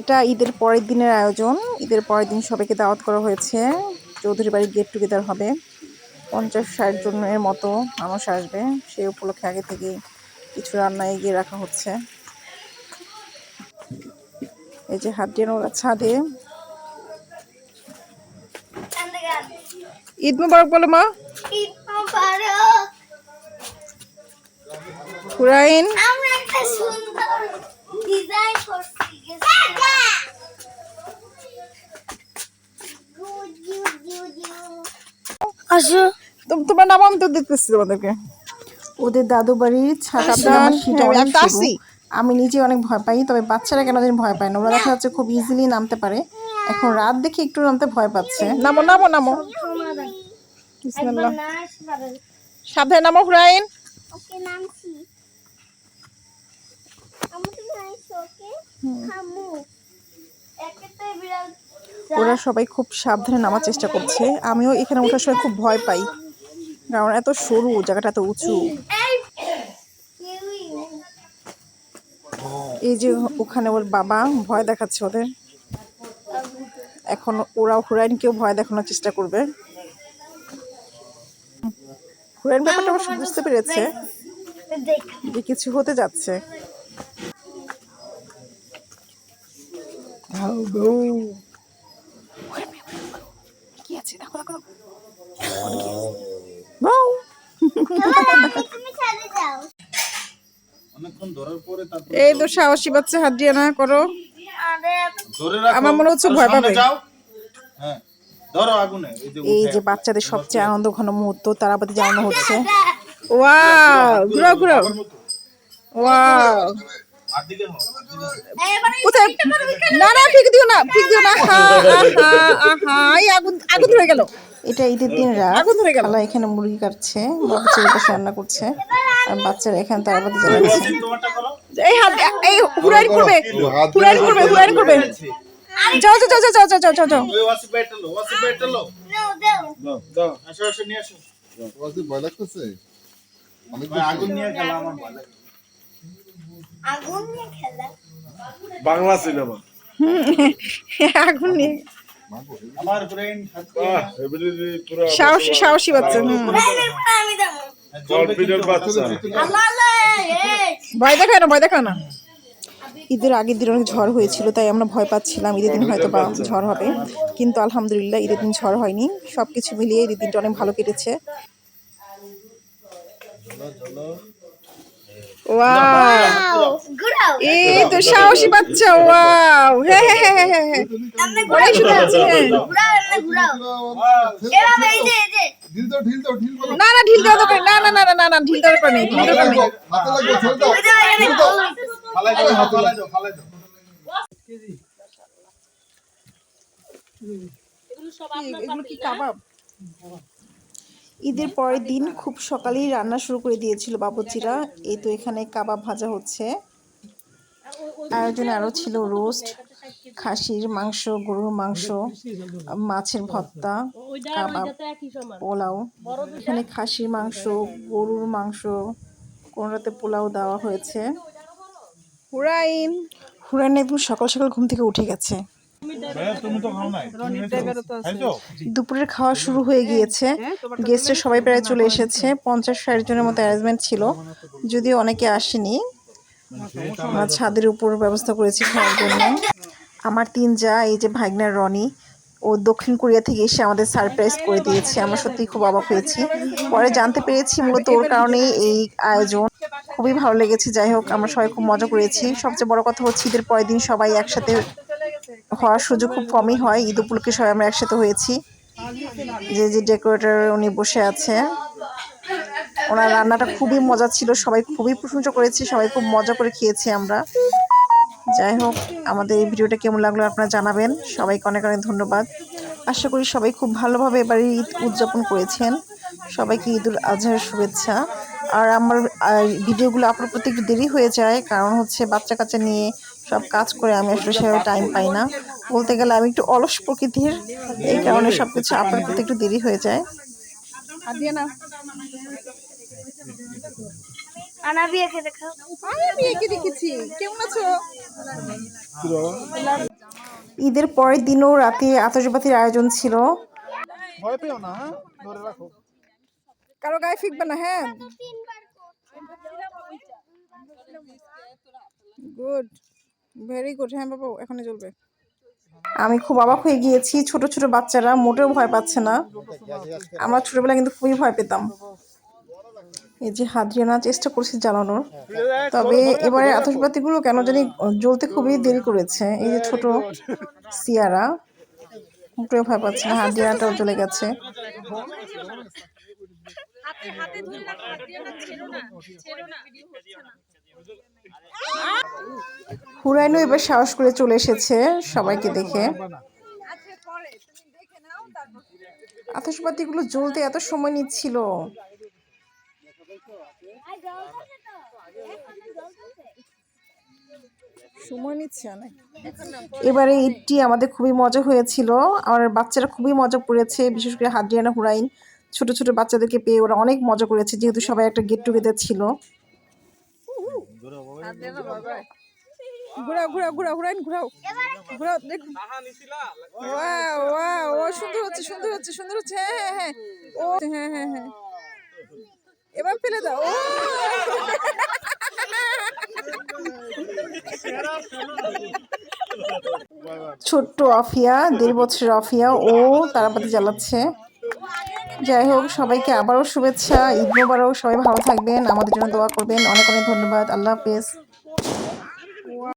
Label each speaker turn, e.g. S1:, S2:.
S1: এটা ঈদের পরের দিনের আয়োজন। ঈদের পরের দিন সবাইকে দাওয়াত করা হয়েছে। চৌধুরী বাড়ি গেট টুগেদার হবে। 50-60 জনের মতো মানুষ আসবে। সেই উপলক্ষে আগে থেকেই কিছু রান্না এগিয়ে রাখা হচ্ছে। এই যে হাত দিয়ে ওরা ছাদে। ঈদ মুবারক বলো মা।
S2: ঈদ মুবারক।
S1: হুরাইন
S2: আমরা একটা সুন্দর ডিজাইন করছি। আসো
S1: তোমার নাম আমি তো দেখতেছি তোমাদেরকে। ওদের দাদু বাড়ির ছাদটা আমি নিজে অনেক ভয় পাই, তবে বাচ্চারা কেন জানি ভয় পায় না। ওরা দেখা যাচ্ছে খুব ইজিলি নামতে পারে। এখন রাত দেখে একটু নামতে ভয় পাচ্ছে। নামো নামো নামো, বিসমিল্লাহ। সাবধানে নামো হুরাইন।
S2: ওকে নামছি। আমি তো নাইস ওকে খামু। একেতে বিড়াল।
S1: ওরা সবাই খুব সাবধানে নামার চেষ্টা করছে। আমিও এখানে ওঠার সময় খুব ভয় পাই, কারণ এত সরু জায়গাটা, এত উঁচু। এই যে ওখানে ওর বাবা ভয় দেখাচ্ছে ওদের। এখন ওরা হুরাইনকেও ভয় দেখানোর চেষ্টা করবে। হুরাইন ব্যাপারটা অবশ্য বুঝতে পেরেছে যে কিছু হতে যাচ্ছে। কি আছে দেখো দেখো।
S2: তুমি ছাদে যাও।
S1: এই তো সাহসী বাচ্চা হাদিয়ানা করো। আমার মনে হচ্ছে ভয় পাবে। এই যে বাচ্চাদের সবচেয়ে আনন্দ ঘন মুহূর্ত, তারাবাতি জ্বালানো হচ্ছে। ওয়াও, ঘুরাও ঘুরাও। ওয়াও, কোথায়? না না, ঠিক দিও না, ঠিক দিও না। আগুন আগুন ধরে গেল। এটা ঈদের দিন রাত, আগুন ধরে গেল। এখানে মুরগি কাটছে, বাবা ছেলে পাশে রান্না করছে, আর বাচ্চারা এখানে তারাবাতি জ্বালাচ্ছে। এই হাত, এই হুরাইন করবে, হুরাইন করবে, হুরাইন করবে। যাও যাও যাও যাও যাও যাও যাও।
S2: নাও দাও।
S3: আসো আসো নিয়ে আসো।
S4: ভয় লাগতেছে।
S3: আগুন নিয়ে খেলা আমার ভয় লাগে।
S2: আগুন নিয়ে খেলা।
S3: বাংলা সিনেমা।
S1: আগুন নিয়ে
S3: আমার ব্রেন পুরো
S1: সাহসী সাহসী বাচ্চা।
S2: আমি দাও।
S3: কনফিডেন্ট বাচ্চা।
S1: ভয় দেখায় না, ভয় দেখায় না। ঈদের আগের দিন অনেক ঝড় হয়েছিল, তাই আমরা ভয় পাচ্ছিলাম ঈদের দিন হয়তো বা ঝড় হবে, কিন্তু আলহামদুলিল্লাহ ঈদের দিন ঝড় হয়নি। সবকিছু মিলিয়ে ঈদের দিনটা অনেক ভালো কেটেছে। ওয়াও,
S2: ঘুরাও।
S1: এই তো সাহসী বাচ্চা। ওয়াও, হ্যাঁ হ্যাঁ হ্যাঁ হ্যাঁ হ্যাঁ,
S2: এমনে
S1: ওরাই শুধু আছে।
S2: ঘুরাও এমনে ঘুরাও। এভাবে এই যে
S4: ঢিল দাও ঢিল দাও ঢিল দাও।
S1: না না, ঢিল দেওয়া দরকার, না না না না না, ঢিল দেওয়ার দরকার নেই, ঢিল দেওয়ার নেই।
S4: হাতে লাগবে ছেড়ে দাও।
S2: ওই যে এখানে
S3: ফালাই দাও ফালাই দাও ফালাই দাও।
S1: এগুলো কি কাবাব? ঈদের পরের দিন খুব সকালেই রান্না শুরু করে দিয়েছিল বাবুর্চিরা। এই তো এখানে কাবাব ভাজা হচ্ছে। আয়োজনে আরও ছিল রোস্ট, খাসির মাংস, গরুর মাংস, মাছের ভর্তা, কাবাব, পোলাও। এখানে খাসির মাংস, গরুর মাংস, কোনোটাতে পোলাও দেওয়া হয়েছে। হুরাইন হুরাইন একদম সকাল সকাল ঘুম থেকে উঠে গেছে।
S3: তুমি তো খাও নাই।
S1: দুপুরের খাওয়া শুরু হয়ে গিয়েছে। গেস্টরা সবাই প্রায় চলে এসেছে। 50-60 জনের মতো অ্যারেঞ্জমেন্ট ছিল, যদিও অনেকে আসেনি। আমরা ছাদের উপর ব্যবস্থা করেছি খাওয়ার জন্য। আমার 3 জা, এই যে ভাগনার রনি, ও দক্ষিণ কোরিয়া থেকে এসে আমাদের সারপ্রাইজ করে দিয়েছে। আমরা সত্যিই খুব অবাক হয়েছি। পরে জানতে পেরেছি মূলত ওর কারণেই এই আয়োজন। খুবই ভালো লেগেছে। যাই হোক, আমরা সবাই খুব মজা করেছি। সবচেয়ে বড় কথা হচ্ছে ঈদের পরের দিন সবাই একসাথে হওয়ার সুযোগ খুব কমই হয়। ঈদ উপলক্ষে সবাই আমরা একসাথে হয়েছি। যে যে ডেকোরেটর উনি বসে আছে, ওনার রান্নাটা খুবই মজা ছিল। সবাই খুবই প্রশংসা করেছি, সবাই খুব মজা করে খেয়েছি আমরা। যাই হোক, আমাদের এই ভিডিওটা কেমন লাগলো আপনারা জানাবেন। সবাইকে অনেক অনেক ধন্যবাদ। আশা করি সবাই খুব ভালোভাবে এবার ঈদ উদযাপন করেছেন। সবাইকে ঈদুল আজহার শুভেচ্ছা। আর আমার ভিডিওগুলো আপলোড করতে একটু দেরি হয়ে যায়, কারণ হচ্ছে বাচ্চা কাচ্চা নিয়ে সব কাজ করে আমি আসলে সেভাবে টাইম পাই না। বলতে গেলে আমি একটু অলস প্রকৃতির, এই কারণে সব কিছু আপলোড করতে একটু দেরি হয়ে যায়।
S2: আনাবিয়াকে দেখাও।
S1: আমি একে দেখেছি। কেমন আছো? ঈদের পরের দিনও রাতে আতশবাজির আয়োজন ছিল।
S5: ভয় পেও না, হ্যাঁ, ধরে রাখো।
S1: কারো গায়ে ফিকবে না, হ্যাঁ।
S2: তিনবার
S1: গুড, ভেরি গুড। হ্যাঁ বাবু, এখনই জ্বলবে। আমি খুব অবাক হয়ে গিয়েছি, ছোট ছোট বাচ্চারা মোটেও ভয় পাচ্ছে না। আমরা ছোটবেলায় কিন্তু খুবই ভয় পেতাম। এই যে হাদিয়ানা চেষ্টা করছে জ্বালানোর, তবে এবারে আতশবাতিগুলো কেন জানি জ্বলতে খুবই দেরি করেছে। এই যে ছোট সিয়ারা মোটেও ভয় পাচ্ছে না, হাদিয়ানাটাও জ্বলে গেছে। হুরাইনও এবার সাহস করে চলে এসেছে সবাইকে দেখে। আতশবাতিগুলো জ্বলতে এত সময় নিচ্ছিল। সময় নিচ্ছে অনেক। এবারে ঈদটি আমাদের খুবই মজা হয়েছিল, আর বাচ্চারা খুবই মজা করেছে, বিশেষ করে হাদিয়ানা হুরাইন ছোট ছোট বাচ্চাদেরকে পেয়ে ওরা অনেক মজা করেছে, যেহেতু সবাই একটা গেট টুগেদার ছিল। ঘুরাও ঘুরাও ঘুরাও হুরাইন, ঘুরাও ঘুরাও, দেখুন। ওয়াও ওয়াও, ও সুন্দর হচ্ছে সুন্দর হচ্ছে সুন্দর হচ্ছে। হ্যাঁ হ্যাঁ হ্যাঁ, ও হ্যাঁ হ্যাঁ হ্যাঁ, এবার ফেলে দাও। ও ছোট্ট আফিয়া, 1.5 বছরের আফিয়া, ও তারাবাতি জ্বালাচ্ছে। যাই হোক, সবাইকে আবারও শুভেচ্ছা, ঈদ মোবারক। সবাই ভালো থাকবেন, আমাদের জন্য দোয়া করবেন। অনেক অনেক ধন্যবাদ। আল্লাহ হাফেজ।